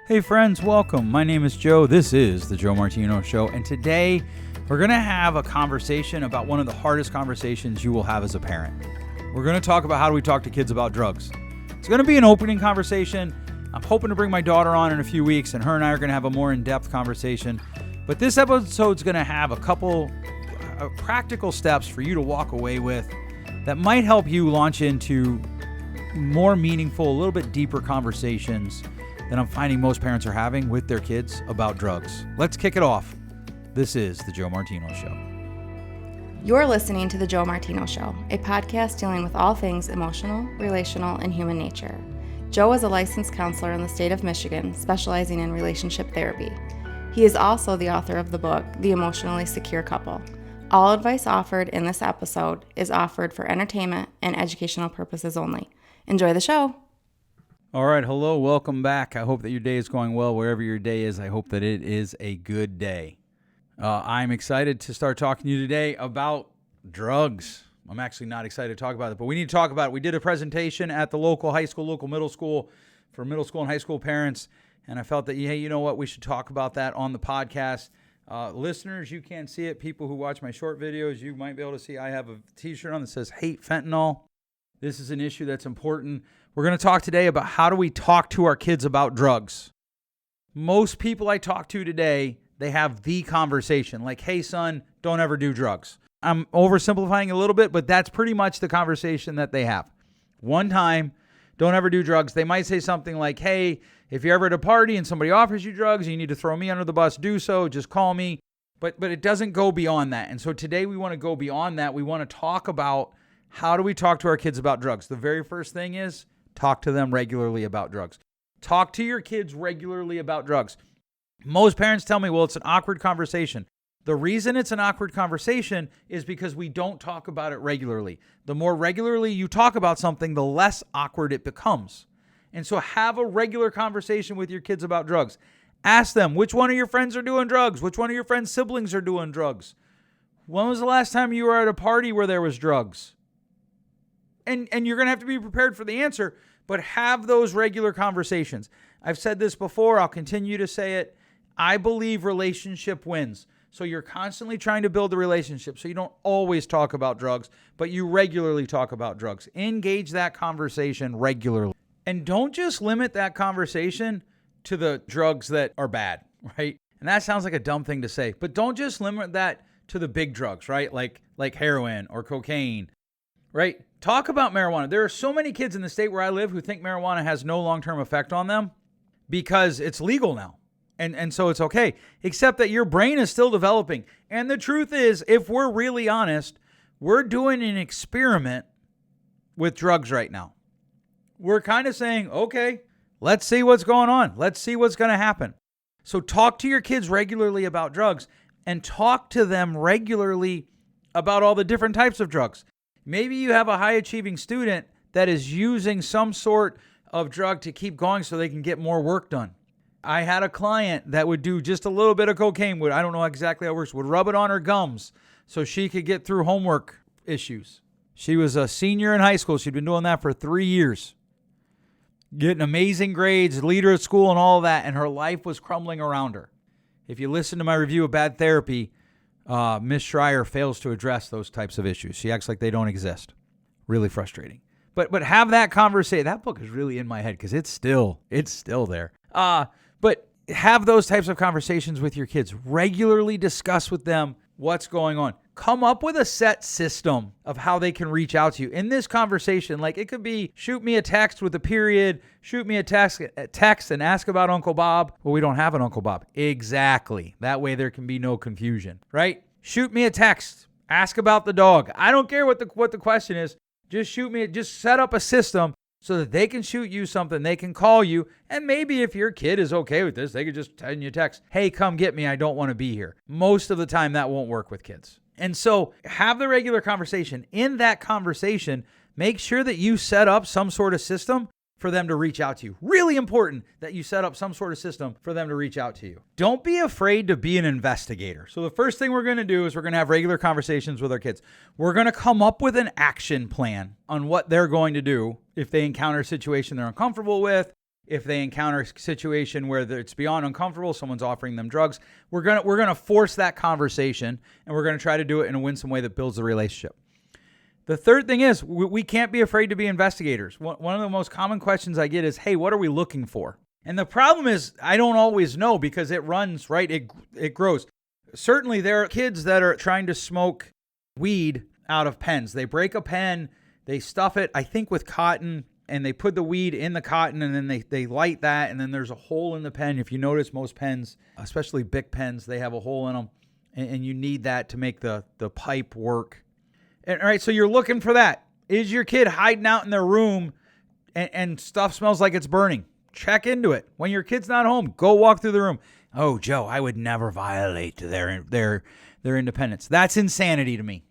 Hey friends, welcome. My name is Joe. This is the Joe Martino Show, and today we're going to have a conversation about one of the hardest conversations you will have as a parent. We're going to talk about how do we talk to kids about drugs. It's going to be an opening conversation. I'm hoping to bring my daughter on in a few weeks, and her and I are going to have a more in-depth conversation. But this episode's going to have a couple practical steps for you to walk away with that might help you launch into more meaningful, a little bit deeper conversations that I'm finding most parents are having with their kids about drugs. Let's kick it off. This is the Joe Martino Show. You're listening to the Joe Martino Show, a podcast dealing with all things emotional, relational, and human nature. Joe is a licensed counselor in the state of Michigan, specializing in relationship therapy. He is also the author of the book, The Emotionally Secure Couple. All advice offered in this episode is offered for entertainment and educational purposes only. Enjoy the show. All right, hello, welcome back. I hope that your day is going well. Wherever your day is, I hope that it is a good day. I'm excited to start talking to you today about drugs. I'm actually not excited to talk about it, but we need to talk about it. We did a presentation at the local high school, local middle school for middle school and high school parents, and I felt that, hey, you know what, we should talk about that on the podcast. Listeners, you can't see it. People who watch my short videos, you might be able to see I have a t-shirt on that says Hate Fentanyl. This is an issue that's important. We're going to talk today about how do we talk to our kids about drugs. Most people I talk to today, they have the conversation like, hey, son, don't ever do drugs. I'm oversimplifying a little bit, but that's pretty much the conversation that they have. One time, don't ever do drugs. They might say something like, hey, if you're ever at a party and somebody offers you drugs and you need to throw me under the bus, do so. Just call me. But it doesn't go beyond that. And so today we want to go beyond that. We want to talk about how do we talk to our kids about drugs. The very first thing is talk to them regularly about drugs. Talk to your kids regularly about drugs. Most parents tell me, well, it's an awkward conversation. The reason it's an awkward conversation is because we don't talk about it regularly. The more regularly you talk about something, the less awkward it becomes. And so have a regular conversation with your kids about drugs. Ask them, which one of your friends are doing drugs? Which one of your friends' siblings are doing drugs? When was the last time you were at a party where there was drugs? And you're going to have to be prepared for the answer, but have those regular conversations. I've said this before. I'll continue to say it. I believe relationship wins. So you're constantly trying to build a relationship. So you don't always talk about drugs, but you regularly talk about drugs. Engage that conversation regularly. And don't just limit that conversation to the drugs that are bad, right? And that sounds like a dumb thing to say, but don't just limit that to the big drugs, right? Like heroin or cocaine, right? Talk about marijuana. There are so many kids in the state where I live who think marijuana has no long-term effect on them because it's legal now. And so it's okay, except that your brain is still developing. And the truth is, if we're really honest, we're doing an experiment with drugs right now. We're kind of saying, okay, let's see what's going on. Let's see what's going to happen. So talk to your kids regularly about drugs and talk to them regularly about all the different types of drugs. Maybe you have a high-achieving student that is using some sort of drug to keep going so they can get more work done. I had a client that would do just a little bit of cocaine. I don't know exactly how it works. Would rub it on her gums so she could get through homework issues. She was a senior in high school. She'd been doing that for 3 years. Getting amazing grades, leader at school and all that, and her life was crumbling around her. If you listen to my review of bad therapy, Miss Schreier fails to address those types of issues. She acts like they don't exist. Really frustrating. But have that conversation. That book is really in my head because it's still there. But have those types of conversations with your kids. Regularly discuss with them what's going on. Come up with a set system of how they can reach out to you. In this conversation, like it could be shoot me a text with a period, shoot me a text and ask about Uncle Bob. Well, we don't have an Uncle Bob. Exactly. That way there can be no confusion, right? Shoot me a text. Ask about the dog. I don't care what the question is. Just set up a system so that they can shoot you something, they can call you, and maybe if your kid is okay with this, they could just send you a text, hey, come get me, I don't want to be here. Most of the time, that won't work with kids. And so have the regular conversation. In that conversation, make sure that you set up some sort of system for them to reach out to you. Really important that you set up some sort of system for them to reach out to you. Don't be afraid to be an investigator. So the first thing we're going to do is we're going to have regular conversations with our kids. We're going to come up with an action plan on what they're going to do if they encounter a situation they're uncomfortable with, If they encounter a situation where it's beyond uncomfortable, someone's offering them drugs, we're gonna force that conversation, and we're gonna try to do it in a winsome way that builds the relationship. The third thing is we can't be afraid to be investigators. One of the most common questions I get is, hey, what are we looking for? And the problem is I don't always know because it runs, right? It grows. Certainly there are kids that are trying to smoke weed out of pens. They break a pen, they stuff it, I think, with cotton, and they put the weed in the cotton, and then they light that, and then there's a hole in the pen. If you notice, most pens, especially Bic pens, they have a hole in them, and you need that to make the pipe work. And, all right, so you're looking for that. Is your kid hiding out in their room and stuff smells like it's burning? Check into it. When your kid's not home, go walk through the room. Oh, Joe, I would never violate their independence. That's insanity to me.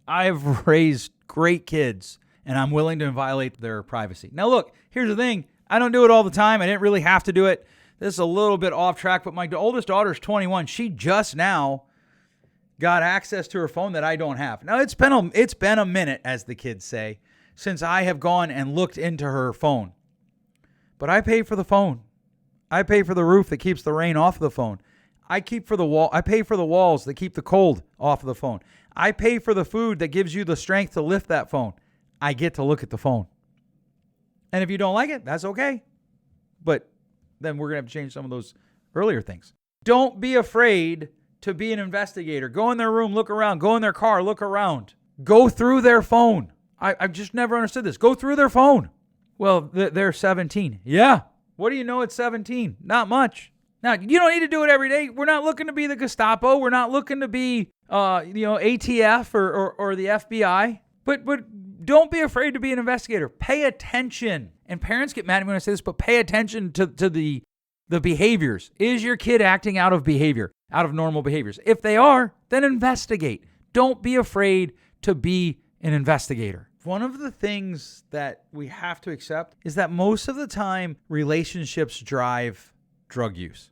I've raised great kids, and I'm willing to violate their privacy. Now, look, here's the thing. I don't do it all the time. I didn't really have to do it. This is a little bit off track, but my oldest daughter is 21. She just now got access to her phone that I don't have. Now, it's been a minute, as the kids say, since I have gone and looked into her phone. But I pay for the phone. I pay for the roof that keeps the rain off of the phone. I pay for the walls that keep the cold off of the phone. I pay for the food that gives you the strength to lift that phone. I get to look at the phone. And if you don't like it, that's okay. But then we're going to have to change some of those earlier things. Don't be afraid to be an investigator. Go in their room, look around. Go in their car, look around. Go through their phone. I've just never understood this. Go through their phone. Well, they're 17. Yeah. What do you know at 17? Not much. Now, you don't need to do it every day. We're not looking to be the Gestapo. We're not looking to be, ATF or the FBI. But don't be afraid to be an investigator. Pay attention. And parents get mad at me when I say this, but pay attention to the behaviors. Is your kid acting out of behavior, out of normal behaviors? If they are, then investigate. Don't be afraid to be an investigator. One of the things that we have to accept is that most of the time relationships drive drug use.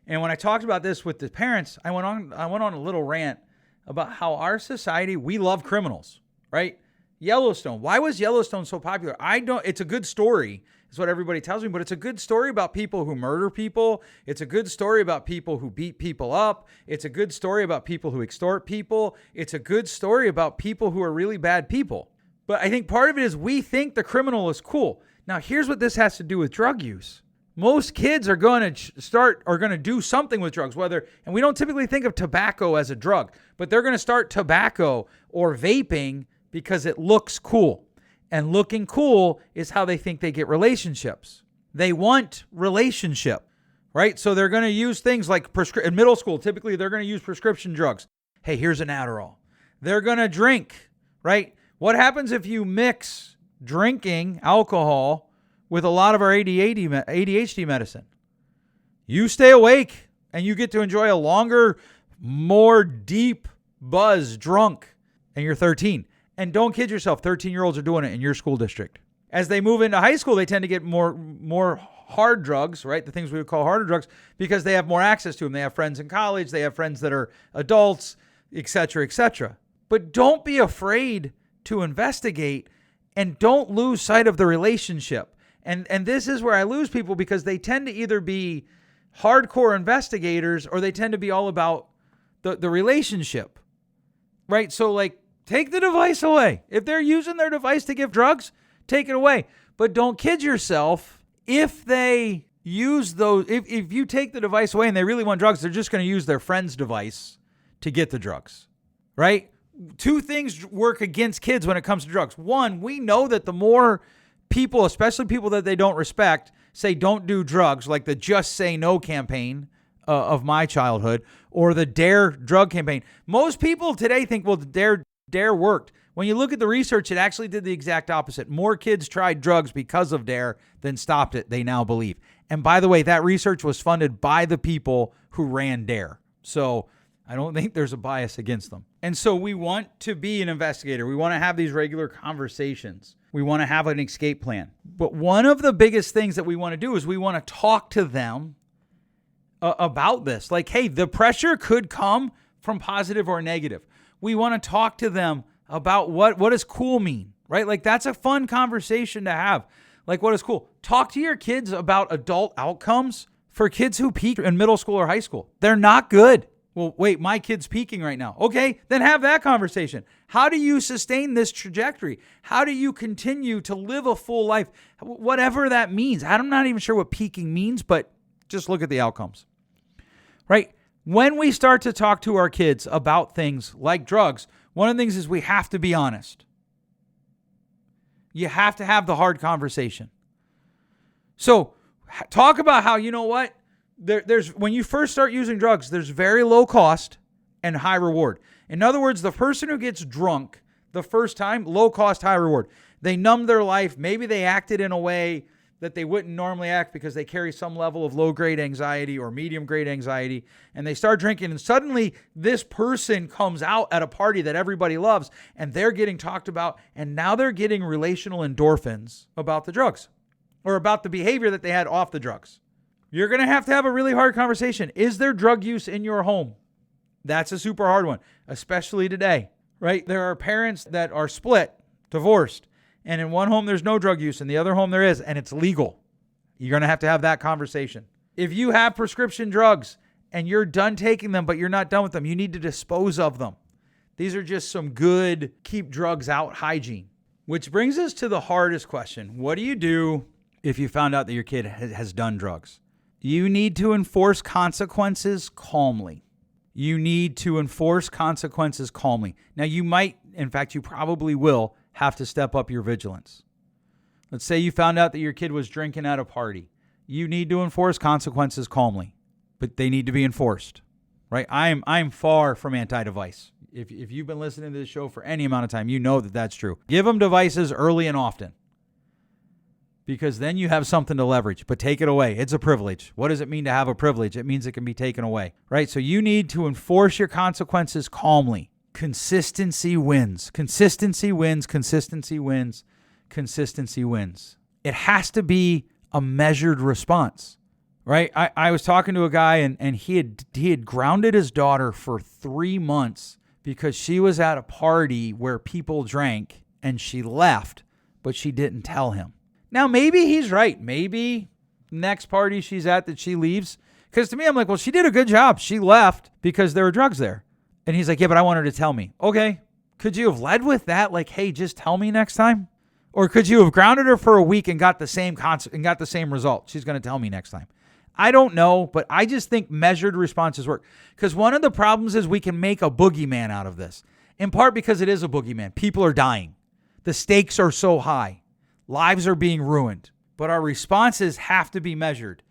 And when I talked about this with the parents, I went on a little rant about how our society, we love criminals, right? Yellowstone. Why was Yellowstone so popular? It's a good story, is what everybody tells me, but it's a good story about people who murder people. It's a good story about people who beat people up. It's a good story about people who extort people. It's a good story about people who are really bad people. But I think part of it is we think the criminal is cool. Now, here's what this has to do with drug use. Most kids are going to do something with drugs, and we don't typically think of tobacco as a drug, but they're going to start tobacco or vaping because it looks cool. And looking cool is how they think they get relationships. They want relationship, right? So they're going to use things like in middle school, typically they're going to use prescription drugs. Hey, here's an Adderall. They're going to drink, right? What happens if you mix drinking alcohol with a lot of our ADHD medicine? You stay awake and you get to enjoy a longer, more deep buzz drunk, and you're 13. And don't kid yourself, 13-year-olds are doing it in your school district. As they move into high school, they tend to get more hard drugs, right? The things we would call harder drugs, because they have more access to them. They have friends in college. They have friends that are adults, et cetera, et cetera. But don't be afraid to investigate, and don't lose sight of the relationship. And this is where I lose people, because they tend to either be hardcore investigators or they tend to be all about the relationship, right? So like, take the device away. If they're using their device to give drugs, take it away. But don't kid yourself. If they use those, if you take the device away and they really want drugs, they're just going to use their friend's device to get the drugs, right? Two things work against kids when it comes to drugs. One, we know that the more people, especially people that they don't respect, say don't do drugs, like the Just Say No campaign of my childhood, or the Dare drug campaign. Most people today think, well, the Dare worked. When you look at the research, it actually did the exact opposite. More kids tried drugs because of Dare than stopped it, they now believe. And by the way, that research was funded by the people who ran Dare. So I don't think there's a bias against them. And so we want to be an investigator. We want to have these regular conversations. We want to have an escape plan. But one of the biggest things that we want to do is we want to talk to them about this. Like, hey, the pressure could come from positive or negative. We want to talk to them about what does cool mean, right? Like, that's a fun conversation to have. Like, what is cool? talk to your kids about adult outcomes for kids who peak in middle school or high school. They're not good. Well, wait, my kid's peaking right now. Okay, then have that conversation. How do you sustain this trajectory? How do you continue to live a full life? Whatever that means. I'm not even sure what peaking means, but just look at the outcomes, right? When we start to talk to our kids about things like drugs, one of the things is we have to be honest. You have to have the hard conversation. So talk about how, you know what? There's when you first start using drugs, there's very low cost and high reward. In other words, the person who gets drunk the first time, low cost, high reward. They numb their life. Maybe they acted in a way that they wouldn't normally act because they carry some level of low-grade anxiety or medium-grade anxiety, and they start drinking, and suddenly this person comes out at a party that everybody loves, and they're getting talked about, and now they're getting relational endorphins about the drugs or about the behavior that they had off the drugs. You're going to have a really hard conversation. Is there drug use in your home? That's a super hard one, especially today, right? There are parents that are split, divorced, and in one home there's no drug use, in the other home there is, and it's legal. You're going to have that conversation. If you have prescription drugs and you're done taking them, but you're not done with them, you need to dispose of them. These are just some good keep drugs out hygiene. Which brings us to the hardest question. What do you do if you found out that your kid has done drugs? You need to enforce consequences calmly. You need to enforce consequences calmly. Now, you might, in fact, you probably will have to step up your vigilance. Let's say you found out that your kid was drinking at a party. You need to enforce consequences calmly, but they need to be enforced, right? I'm far from anti-device. If you've been listening to this show for any amount of time, you know that that's true. Give them devices early and often, because then you have something to leverage, but take it away. It's a privilege. What does it mean to have a privilege? It means it can be taken away, right? So you need to enforce your consequences calmly. Consistency wins. Consistency wins. Consistency wins. Consistency wins. It has to be a measured response, right? I was talking to a guy and he had grounded his daughter for 3 months because she was at a party where people drank and she left, but she didn't tell him. Now, maybe he's right. Maybe next party she's at that she leaves. Because to me, I'm like, well, she did a good job. She left because there were drugs there. And he's like, yeah, but I want her to tell me. Okay. Could you have led with that? Like, hey, just tell me next time? Or could you have grounded her for a week and got the same result? She's going to tell me next time. I don't know, but I just think measured responses work. Because one of the problems is we can make a boogeyman out of this. In part because it is a boogeyman. People are dying. The stakes are so high. Lives are being ruined. But our responses have to be measured.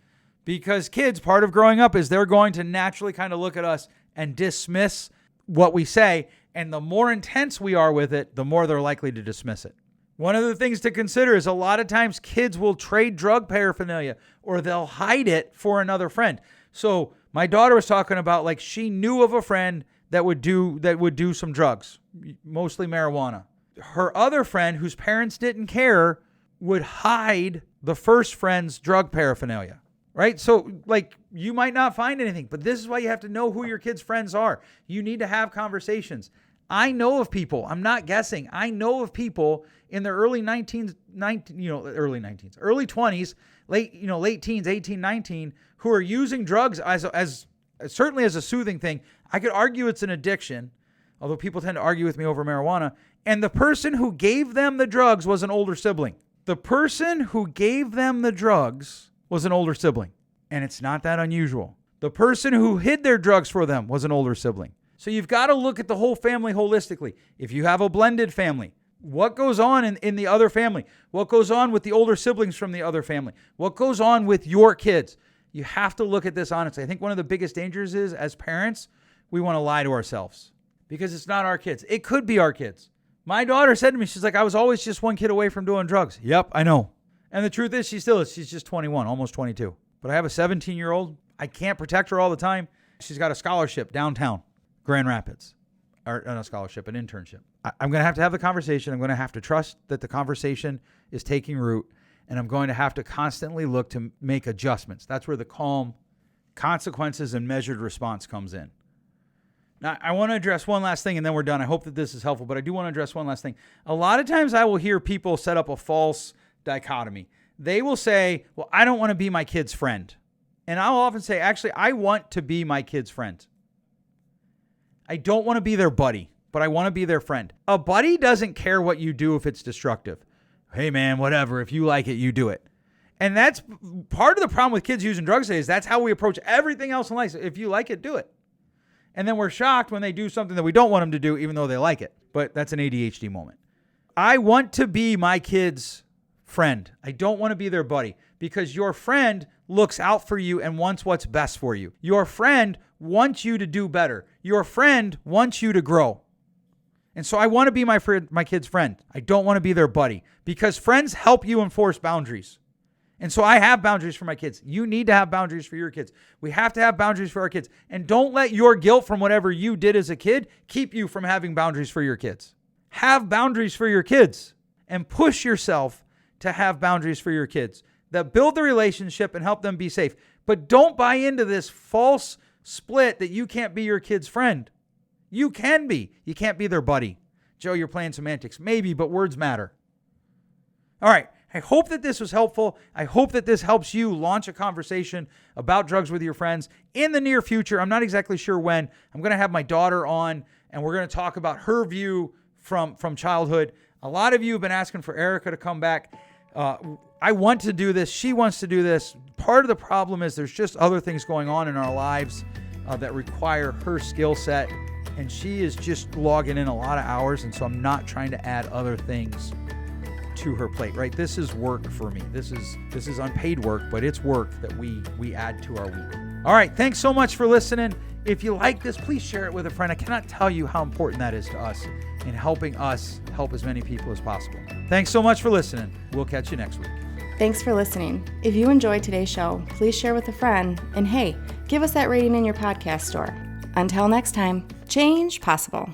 Because kids, part of growing up is they're going to naturally kind of look at us and dismiss what we say. And the more intense we are with it, the more they're likely to dismiss it. One of the things to consider is a lot of times kids will trade drug paraphernalia or they'll hide it for another friend. So my daughter was talking about, like, she knew of a friend that would do some drugs, mostly marijuana. Her other friend, whose parents didn't care, would hide the first friend's drug paraphernalia, right? So, like, you might not find anything, but this is why you have to know who your kids' friends are. You need to have conversations. I know of people, I'm not guessing, I know of people in their early 20s, late teens, 18, 19, who are using drugs as certainly as a soothing thing. I could argue it's an addiction, although people tend to argue with me over marijuana. And the person who gave them the drugs was an older sibling. The person who gave them the drugs was an older sibling. And it's not that unusual. The person who hid their drugs for them was an older sibling. So you've got to look at the whole family holistically. If you have a blended family, what goes on in the other family? What goes on with the older siblings from the other family? What goes on with your kids? You have to look at this honestly. I think one of the biggest dangers is, as parents, we want to lie to ourselves because it's not our kids. It could be our kids. My daughter said to me, she's like, I was always just one kid away from doing drugs. Yep, I know. And the truth is, she still is. She's just 21, almost 22. But I have a 17-year-old. I can't protect her all the time. She's got a scholarship downtown Grand Rapids. Or not a scholarship, an internship. I'm going to have the conversation. I'm going to have to trust that the conversation is taking root. And I'm going to have to constantly look to make adjustments. That's where the calm consequences and measured response comes in. Now, I want to address one last thing and then we're done. I hope that this is helpful, but I do want to address one last thing. A lot of times I will hear people set up a false dichotomy they will say, well, I don't want to be my kid's friend. And I'll often say, actually, I want to be my kid's friend. I don't want to be their buddy, but I want to be their friend. A buddy doesn't care what you do if it's destructive. Hey, man, whatever. If you like it, you do it. And that's part of the problem with kids using drugs today is that's how we approach everything else in life. If you like it, do it. And then we're shocked when they do something that we don't want them to do, even though they like it. But that's an ADHD moment. I want to be my kid's friend. I don't want to be their buddy because your friend looks out for you and wants what's best for you. Your friend wants you to do better. Your friend wants you to grow. And so I want to be my kid's friend. I don't want to be their buddy because friends help you enforce boundaries. And so I have boundaries for my kids. You need to have boundaries for your kids. We have to have boundaries for our kids. And don't let your guilt from whatever you did as a kid keep you from having boundaries for your kids. Have boundaries for your kids and push yourself to have boundaries for your kids that build the relationship and help them be safe. But don't buy into this false split that you can't be your kid's friend. You can be. You can't be their buddy. Joe, you're playing semantics. Maybe, but words matter. All right. I hope that this was helpful. I hope that this helps you launch a conversation about drugs with your friends in the near future. I'm not exactly sure when. I'm going to have my daughter on, and we're going to talk about her view from childhood. A lot of you have been asking for Erica to come back. I want to do this. She wants to do this. Part of the problem is there's just other things going on in our lives that require her skill set, and she is just logging in a lot of hours, and so I'm not trying to add other things to her plate, right? This is work for me. This is unpaid work, but it's work that we add to our week. All right. Thanks so much for listening. If you like this, please share it with a friend. I cannot tell you how important that is to us in helping us help as many people as possible. Thanks so much for listening. We'll catch you next week. Thanks for listening. If you enjoyed today's show, please share with a friend. And hey, give us that rating in your podcast store. Until next time, change possible.